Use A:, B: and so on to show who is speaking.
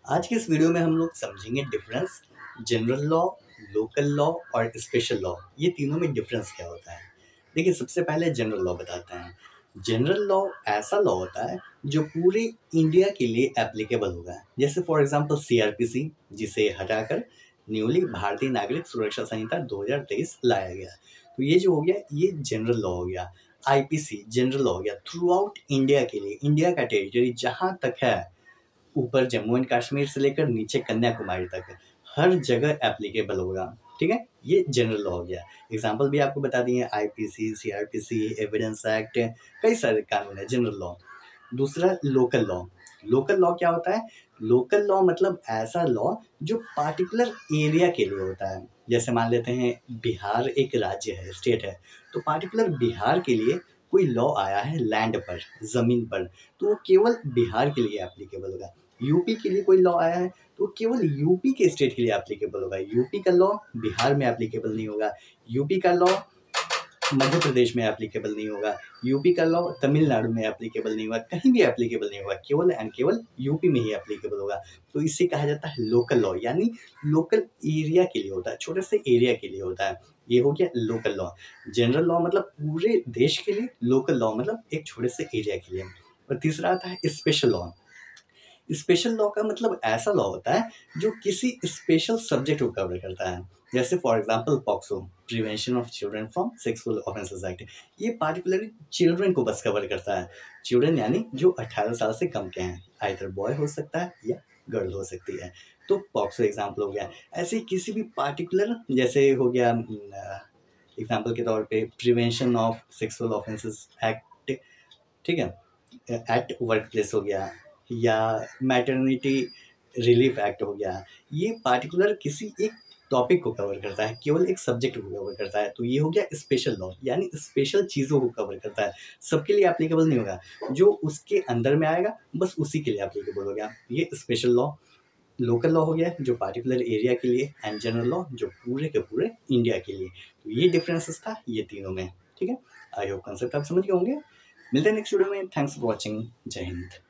A: आज के इस वीडियो में हम लोग समझेंगे difference general law, local law और स्पेशल लॉ। ये तीनों में डिफरेंस क्या होता है। देखिए, सबसे पहले जनरल लॉ बताते हैं। जनरल लॉ ऐसा लॉ होता है जो पूरे इंडिया के लिए एप्लीकेबल होगा। जैसे फॉर एग्जांपल सीआरपीसी, जिसे हटाकर न्यूली भारतीय नागरिक सुरक्षा संहिता 2023 लाया गया। तो ये जो हो गया, ये जनरल लॉ हो गया। आईपीसी जनरल लॉ हो गया, थ्रू आउट इंडिया के लिए, इंडिया का टेरिटरी जहाँ तक है, ऊपर जम्मू एंड कश्मीर से लेकर नीचे कन्याकुमारी तक हर जगह एप्लीकेबल होगा। ठीक है, ये जनरल लॉ हो गया। एग्जाम्पल भी आपको बता दिए, आईपीसी, सीआरपीसी, एविडेंस एक्ट, कई सारे कानून है जनरल लॉ। दूसरा लोकल लॉ। लोकल लॉ क्या होता है? लोकल लॉ मतलब ऐसा लॉ जो पार्टिकुलर एरिया के लिए होता है। जैसे मान लेते हैं बिहार एक राज्य है, स्टेट है, तो पार्टिकुलर बिहार के लिए कोई लॉ आया है लैंड पर, जमीन पर, तो वो केवल बिहार के लिए एप्लीकेबल होगा। यूपी के लिए कोई लॉ आया है तो केवल यूपी के स्टेट के लिए एप्लीकेबल होगा। यूपी का लॉ बिहार में एप्लीकेबल नहीं होगा, यूपी का लॉ मध्य प्रदेश में एप्लीकेबल नहीं होगा, यूपी का लॉ तमिलनाडु में एप्लीकेबल नहीं होगा, कहीं भी एप्लीकेबल नहीं होगा, केवल एंड केवल यूपी में ही एप्लीकेबल होगा। तो इसे कहा जाता है लोकल लॉ, यानी लोकल एरिया के लिए होता है, छोटे से एरिया के लिए होता है। ये हो गया लोकल लॉ। जनरल लॉ मतलब पूरे देश के लिए, लोकल लॉ मतलब एक छोटे से एरिया के लिए। और तीसरा आता है स्पेशल लॉ। स्पेशल लॉ का मतलब ऐसा लॉ होता है जो किसी स्पेशल सब्जेक्ट को कवर करता है। जैसे for example POCSO, prevention of children from sexual offences act, ये पार्टिकुलरली चिल्ड्रन को बस कवर करता है। चिल्ड्रन यानी जो 18 साल से कम के हैं, आइदर बॉय हो सकता है या गर्ल हो सकती है। तो पॉक्सो एग्जाम्पल हो गया। ऐसे किसी भी पार्टिकुलर, जैसे हो गया एग्जाम्पल के तौर पे prevention of sexual offences act, ठीक है, एक्ट वर्क प्लेस हो गया, या मैटरनिटी रिलीफ एक्ट हो गया। ये पार्टिकुलर किसी एक टॉपिक को कवर करता है, केवल एक सब्जेक्ट को कवर करता है। तो ये हो गया स्पेशल लॉ, यानी स्पेशल चीज़ों को कवर करता है, सबके लिए एप्लीकेबल नहीं होगा। जो उसके अंदर में आएगा बस उसी के लिए एप्लीकेबल हो गया, ये स्पेशल लॉ। लोकल लॉ हो गया जो पार्टिकुलर एरिया के लिए, एंड जनरल लॉ जो पूरे के पूरे इंडिया के लिए। तो ये डिफरेंसेस था ये तीनों में। ठीक है, आई होप कॉन्सेप्ट आप समझ गए होंगे। मिलते हैं नेक्स्ट वीडियो में। Thanks for watching. जय हिंद।